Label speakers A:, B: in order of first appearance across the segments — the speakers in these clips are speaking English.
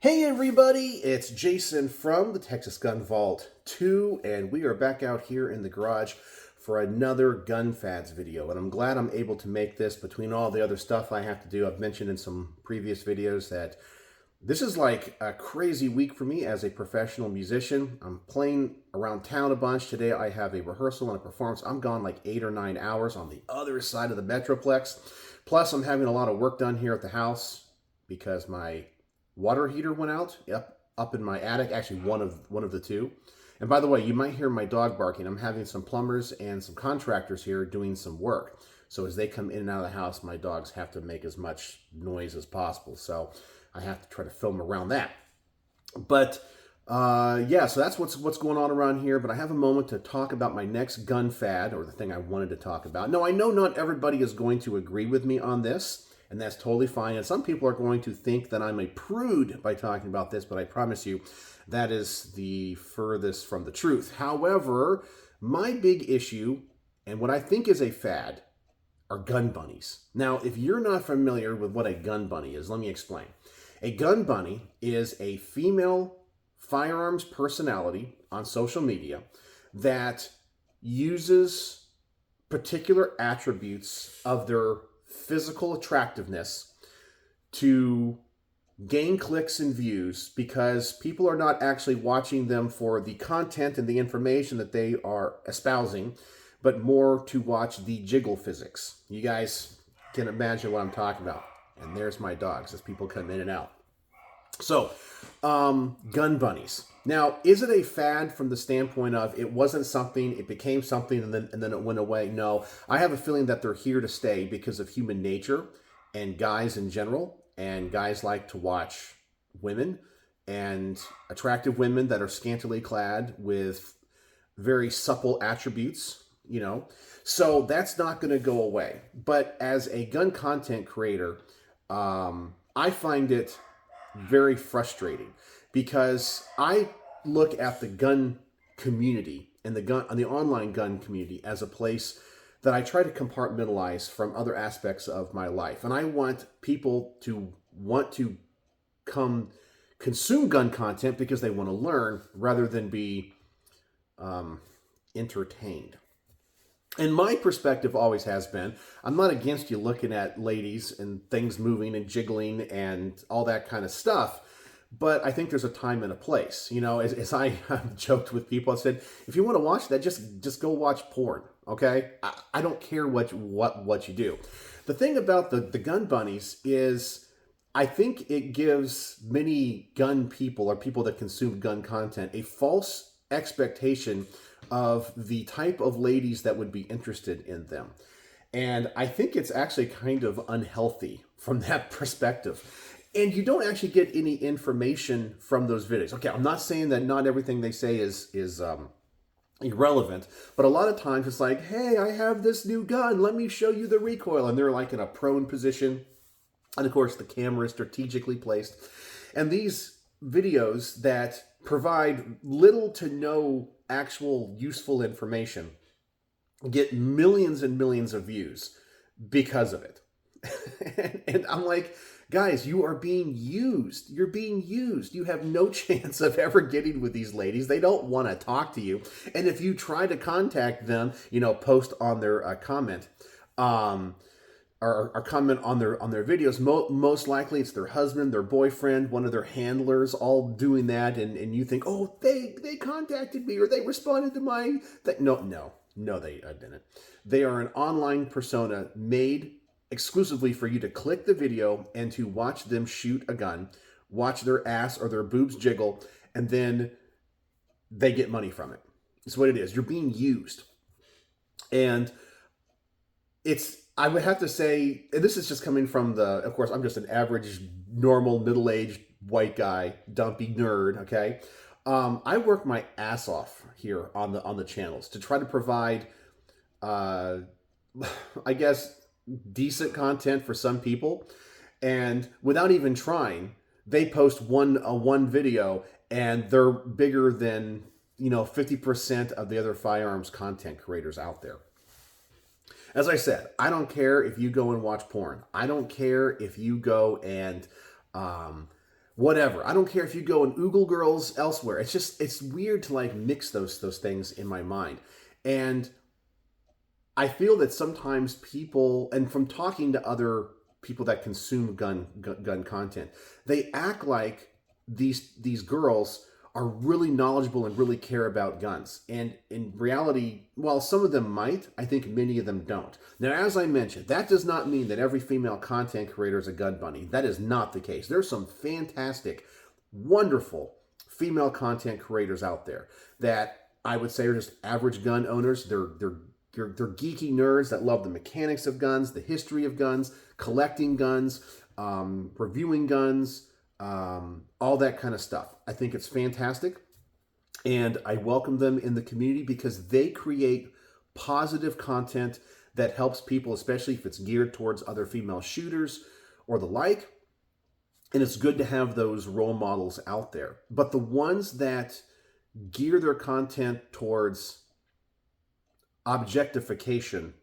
A: Hey everybody, it's Jason from the Texas Gun Vault 2, and we are back out here in the garage for another Gun Fads video. And I'm glad I'm able to make this between all the other stuff I have to do. I've mentioned in some previous videos that this is like a crazy week for me as a professional musician. I'm playing around town a bunch. Today I have a rehearsal and a performance. I'm gone like 8 or 9 hours on the other side of the Metroplex. Plus I'm having a lot of work done here at the house because my water heater went out up in my attic, actually one of the two. And by the way, you might hear my dog barking. I'm having some plumbers and some contractors here doing some work. So as they come in and out of the house, my dogs have to make as much noise as possible. So I have to try to film around that. But yeah, so that's what's going on around here. But I have a moment to talk about my next gun fad, or the thing I wanted to talk about. No, I know not everybody is going to agree with me on this, and that's totally fine. And some people are going to think that I'm a prude by talking about this, but I promise you that is the furthest from the truth. However, my big issue, and what I think is a fad, are gun bunnies. Now, if you're not familiar with what a gun bunny is, let me explain. A gun bunny is a female firearms personality on social media that uses particular attributes of their physical attractiveness to gain clicks and views, because people are not actually watching them for the content and the information that they are espousing, but more to watch the jiggle physics. You guys can imagine what I'm talking about. And there's my dogs as people come in and out. So, gun bunnies. Now, is it a fad from the standpoint of it wasn't something, it became something, and then it went away? No, I have a feeling that they're here to stay because of human nature and guys in general. And guys like to watch women and attractive women that are scantily clad with very supple attributes, you know. So that's not going to go away. But as a gun content creator, I find it very frustrating because I look at the gun community and the online gun community as a place that I try to compartmentalize from other aspects of my life. And I want people to want to come consume gun content because they want to learn rather than be entertained. And my perspective always has been, I'm not against you looking at ladies and things moving and jiggling and all that kind of stuff, but I think there's a time and a place. You know, as I have joked with people, I said, if you want to watch that, just go watch porn, okay? I don't care what you do. The thing about the gun bunnies is, I think it gives many gun people or people that consume gun content a false expectation of the type of ladies that would be interested in them. And I think it's actually kind of unhealthy from that perspective. And you don't actually get any information from those videos. Okay, I'm not saying that not everything they say is irrelevant, but a lot of times it's like, hey, I have this new gun, let me show you the recoil. And they're like in a prone position. And of course, the camera is strategically placed. And these videos that provide little to no actual useful information get millions and millions of views because of it. And I'm like, guys, you are being used. You're being used. You have no chance of ever getting with these ladies. They don't want to talk to you. And if you try to contact them, you know, post on their comment, or comment on their videos, most likely it's their husband, their boyfriend, one of their handlers, all doing that, and you think, oh, they contacted me or they responded to my thing. No, they didn't. They are an online persona made exclusively for you to click the video and to watch them shoot a gun, watch their ass or their boobs jiggle, and then they get money from it. It's what it is. You're being used. And I would have to say, and this is just coming from of course, I'm just an average, normal, middle-aged, white guy, dumpy nerd, okay? I work my ass off here on the channels to try to provide, I guess, decent content for some people. And without even trying, they post one video and they're bigger than, 50% of the other firearms content creators out there. As I said, I don't care if you go and watch porn. I don't care if you go and whatever. I don't care if you go and Oogle girls elsewhere. It's just, it's weird to like mix those things in my mind. And I feel that sometimes people, and from talking to other people that consume gun content, they act like these girls are really knowledgeable and really care about guns. And in reality, while some of them might, I think many of them don't. Now, as I mentioned, that does not mean that every female content creator is a gun bunny. That is not the case. There's some fantastic, wonderful female content creators out there that I would say are just average gun owners. They're geeky nerds that love the mechanics of guns, the history of guns, collecting guns, reviewing guns, all that kind of stuff. I think it's fantastic, and I welcome them in the community because they create positive content that helps people, especially if it's geared towards other female shooters or the like. And it's good to have those role models out there. But the ones that gear their content towards objectification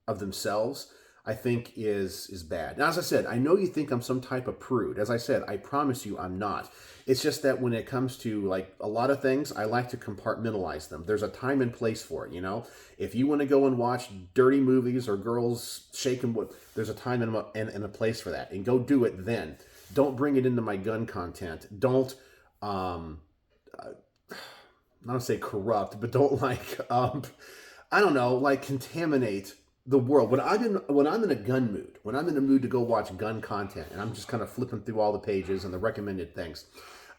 A: of themselves, I think is bad. Now, as I said, I know you think I'm some type of prude. As I said, I promise you I'm not. It's just that when it comes to like a lot of things, I like to compartmentalize them. There's a time and place for it, you know? If you want to go and watch dirty movies or girls shaking wood, there's a time and a place for that. And go do it then. Don't bring it into my gun content. Don't, not to say corrupt, but don't like, I don't know, like contaminate the world. When I'm in a gun mood, when I'm in a mood to go watch gun content, and I'm just kind of flipping through all the pages and the recommended things,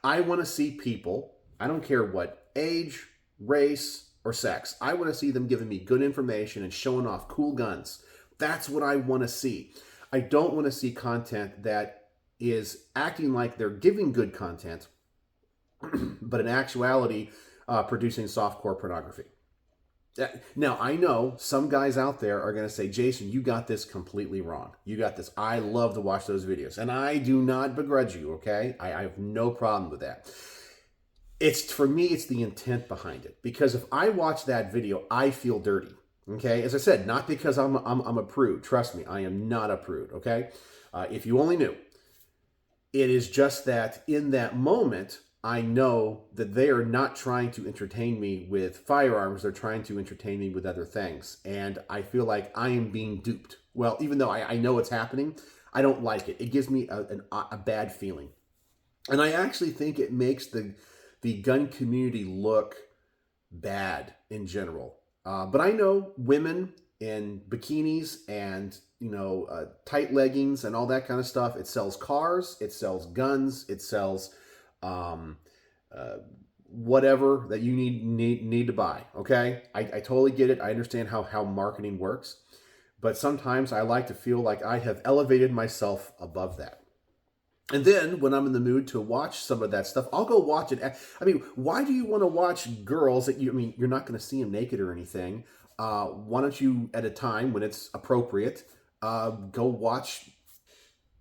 A: I want to see people, I don't care what age, race, or sex, I want to see them giving me good information and showing off cool guns. That's what I want to see. I don't want to see content that is acting like they're giving good content, but in actuality, producing softcore pornography. Now, I know some guys out there are going to say, Jason, you got this completely wrong. You got this. I love to watch those videos. And I do not begrudge you, okay? I have no problem with that. For me, it's the intent behind it. Because if I watch that video, I feel dirty, okay? As I said, not because I'm a prude. Trust me, I am not a prude, okay? If you only knew. It is just that in that moment, I know that they are not trying to entertain me with firearms. They're trying to entertain me with other things. And I feel like I am being duped. Well, even though I know it's happening, I don't like it. It gives me a bad feeling. And I actually think it makes the gun community look bad in general. But I know women in bikinis and, you know, tight leggings and all that kind of stuff. It sells cars. It sells guns. It sells whatever that you need to buy. Okay. I totally get it. I understand how marketing works, but sometimes I like to feel like I have elevated myself above that. And then when I'm in the mood to watch some of that stuff, I'll go watch it. I mean, why do you want to watch girls that you're not going to see them naked or anything? Why don't you, at a time when it's appropriate, go watch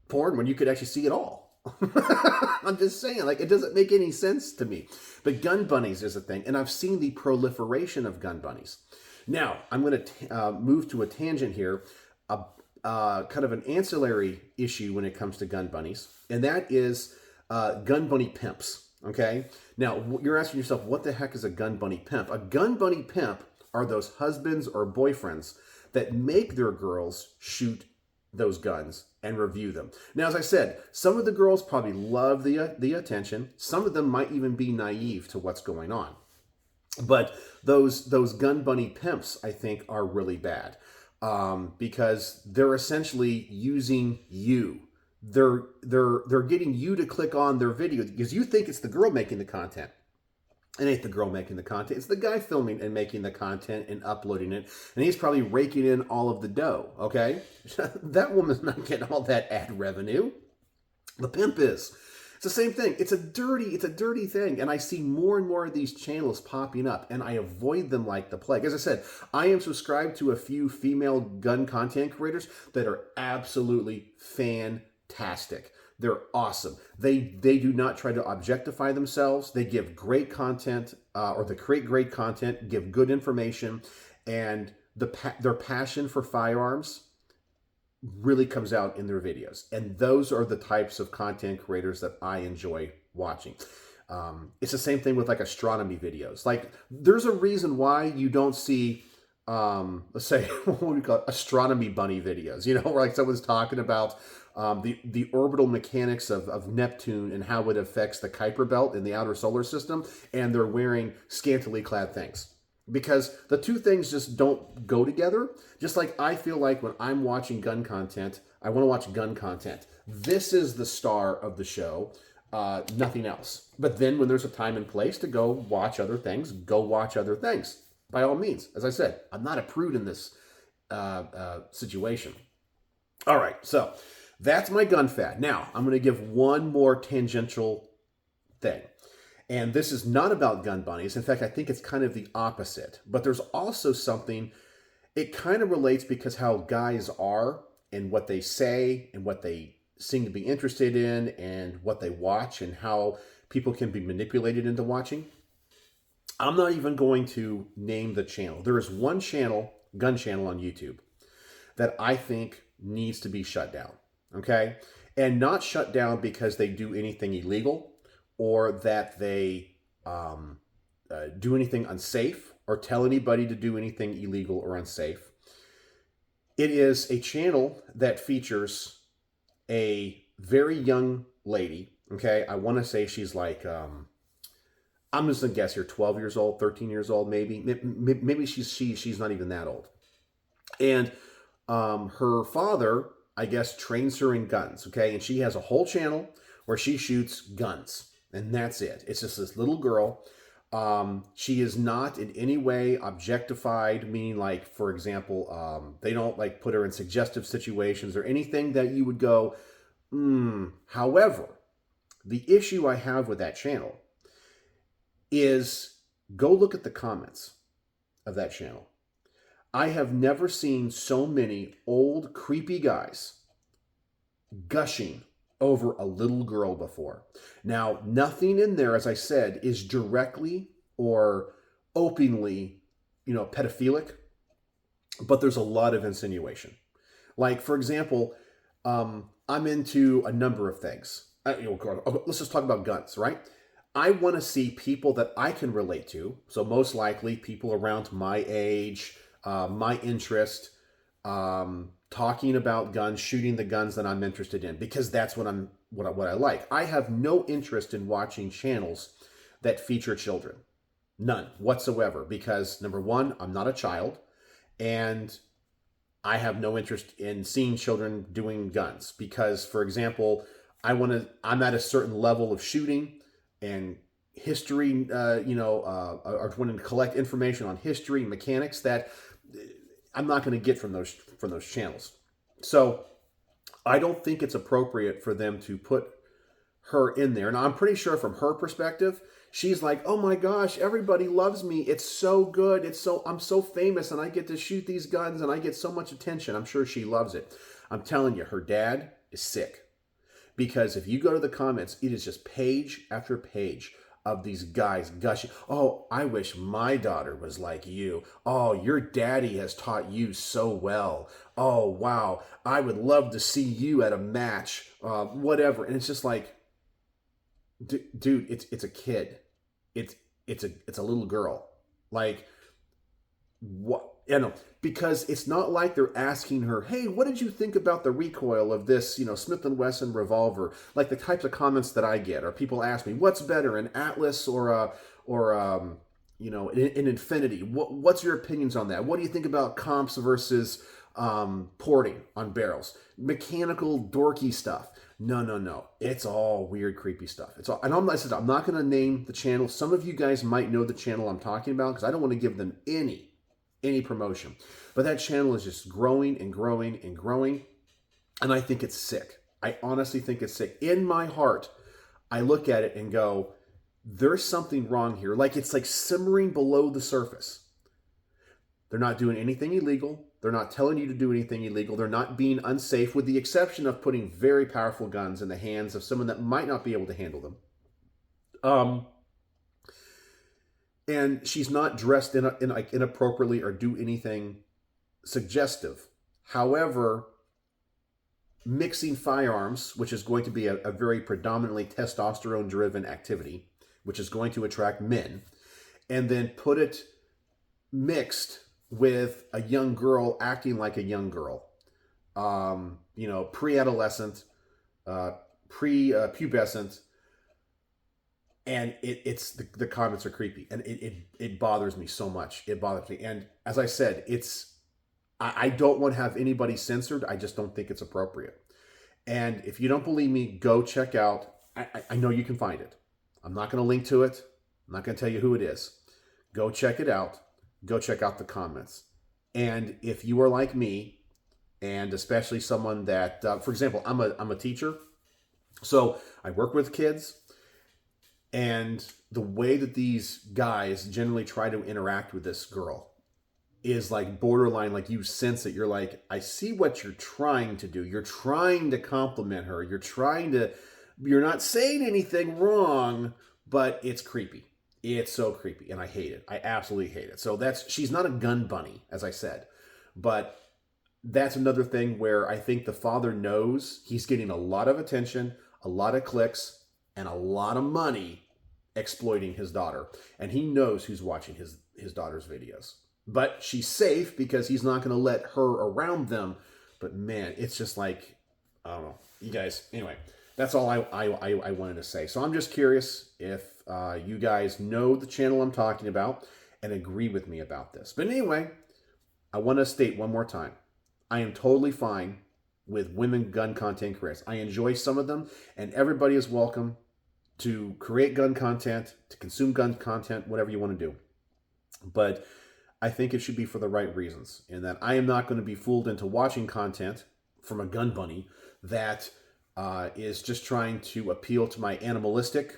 A: porn when you could actually see it all? I'm just saying, like, it doesn't make any sense to me. But gun bunnies is a thing, and I've seen the proliferation of gun bunnies. Now, I'm going to move to a tangent here, kind of an ancillary issue when it comes to gun bunnies, and that is gun bunny pimps, okay? Now, you're asking yourself, what the heck is a gun bunny pimp? A gun bunny pimp are those husbands or boyfriends that make their girls shoot those guns and review them. Now, as I said, some of the girls probably love the attention. Some of them might even be naive to what's going on. But those gun bunny pimps, I think, are really bad because they're essentially using you. They're getting you to click on their video because you think it's the girl making the content. It ain't the girl making the content. It's the guy filming and making the content and uploading it. And he's probably raking in all of the dough, okay? That woman's not getting all that ad revenue. The pimp is. It's the same thing. It's a dirty thing. And I see more and more of these channels popping up, and I avoid them like the plague. As I said, I am subscribed to a few female gun content creators that are absolutely fantastic. They're awesome. They do not try to objectify themselves. They give great content, or they create great content, give good information, and their passion for firearms really comes out in their videos. And those are the types of content creators that I enjoy watching. It's the same thing with like astronomy videos. Like there's a reason why you don't see, let's say, what we call it, astronomy bunny videos, you know, where like someone's talking about the orbital mechanics of Neptune and how it affects the Kuiper belt in the outer solar system, and they're wearing scantily clad things. Because the two things just don't go together. Just like I feel like when I'm watching gun content, I want to watch gun content. This is the star of the show, nothing else. But then when there's a time and place to go watch other things, go watch other things. By all means, as I said, I'm not a prude in this situation. All right, so that's my gun fad. Now, I'm going to give one more tangential thing. And this is not about gun bunnies. In fact, I think it's kind of the opposite. But there's also something, it kind of relates because how guys are and what they say and what they seem to be interested in and what they watch and how people can be manipulated into watching. I'm not even going to name the channel. There is one channel, gun channel on YouTube, that I think needs to be shut down. Okay? And not shut down because they do anything illegal, or that they do anything unsafe or tell anybody to do anything illegal or unsafe. It is a channel that features a very young lady, okay? I want to say she's like, I'm just going to guess here, 12 years old, 13 years old, maybe. Maybe she's not even that old. And her father, I guess, trains her in guns, okay? And she has a whole channel where she shoots guns. And that's it. It's just this little girl. She is not in any way objectified, meaning like, for example, they don't like put her in suggestive situations or anything that you would go, However, the issue I have with that channel is go look at the comments of that channel. I have never seen so many old, creepy guys gushing over a little girl before. Now, nothing in there, as I said, is directly or openly, pedophilic, but there's a lot of insinuation. Like, for example, I'm into a number of things. Let's just talk about guns, right? I want to see people that I can relate to. So most likely people around my age, my interest, talking about guns, shooting the guns that I'm interested in, because that's what I like. I have no interest in watching channels that feature children. None whatsoever, because number one, I'm not a child, and I have no interest in seeing children doing guns because, for example, I'm at a certain level of shooting and history, or wanting to collect information on history and mechanics that I'm not going to get from those channels. So I don't think it's appropriate for them to put her in there. Now, I'm pretty sure from her perspective, she's like, oh my gosh, everybody loves me. It's so good. I'm so famous and I get to shoot these guns and I get so much attention. I'm sure she loves it. I'm telling you, her dad is sick. Because if you go to the comments, it is just page after page of these guys gushing. Oh, I wish my daughter was like you. Oh, your daddy has taught you so well. Oh, wow. I would love to see you at a match, whatever. And it's just like, dude, it's a kid. It's a little girl. Like, what? Because it's not like they're asking her, hey, what did you think about the recoil of this, Smith & Wesson revolver? Like the types of comments that I get, or people ask me, what's better, an Atlas or an Infinity? What's your opinions on that? What do you think about comps versus porting on barrels? Mechanical dorky stuff. No. It's all weird, creepy stuff. I'm not going to name the channel. Some of you guys might know the channel I'm talking about because I don't want to give them any promotion. But that channel is just growing and growing and growing. And I think it's sick. I honestly think it's sick. In my heart, I look at it and go, there's something wrong here. Like it's like simmering below the surface. They're not doing anything illegal. They're not telling you to do anything illegal. They're not being unsafe, with the exception of putting very powerful guns in the hands of someone that might not be able to handle them. And she's not dressed inappropriately or do anything suggestive. However, mixing firearms, which is going to be a very predominantly testosterone-driven activity, which is going to attract men, and then put it mixed with a young girl acting like a young girl, pre-adolescent, pre-pubescent, and it's the comments are creepy, and it bothers me so much. It bothers me, and as I said, I don't want to have anybody censored. I just don't think it's appropriate. And if you don't believe me, go check out. I know you can find it. I'm not going to link to it. I'm not going to tell you who it is. Go check it out. Go check out the comments. And if you are like me, and especially someone that, for example, I'm a teacher, so I work with kids, and the way that these guys generally try to interact with this girl is like borderline, like you sense it. You're like, I see what you're trying to do. You're trying to compliment her. You're not saying anything wrong, but it's creepy. It's so creepy, and I hate it. I absolutely hate it. So she's not a gun bunny, as I said, but that's another thing where I think the father knows he's getting a lot of attention, a lot of clicks, and a lot of money exploiting his daughter. And he knows who's watching his daughter's videos. But she's safe because he's not going to let her around them. But man, it's just like, I don't know. You guys, anyway, that's all I wanted to say. So I'm just curious if you guys know the channel I'm talking about and agree with me about this. But anyway, I want to state one more time. I am totally fine with women gun content creators. I enjoy some of them, and everybody is welcome to create gun content, to consume gun content, whatever you want to do. But I think it should be for the right reasons, in that I am not going to be fooled into watching content from a gun bunny that is just trying to appeal to my animalistic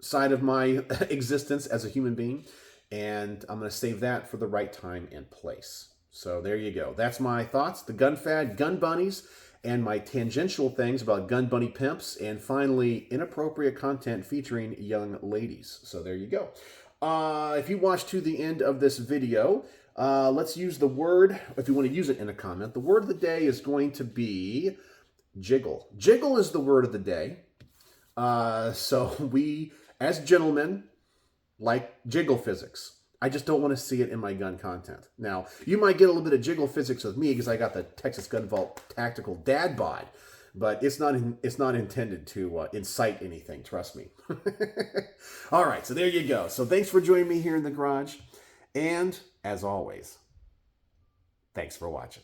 A: side of my existence as a human being. And I'm going to save that for the right time and place. So there you go. That's my thoughts. The gun fad, gun bunnies, and my tangential things about gun bunny pimps, and finally, inappropriate content featuring young ladies. So there you go. If you watched to the end of this video, let's use the word, if you want to use it in a comment. The word of the day is going to be jiggle. Jiggle is the word of the day. So we, as gentlemen, like jiggle physics. I just don't want to see it in my gun content. Now, you might get a little bit of jiggle physics with me because I got the Texas Gun Vault Tactical Dad Bod, but it's not intended to incite anything, trust me. All right, so there you go. So thanks for joining me here in the garage, and as always, thanks for watching.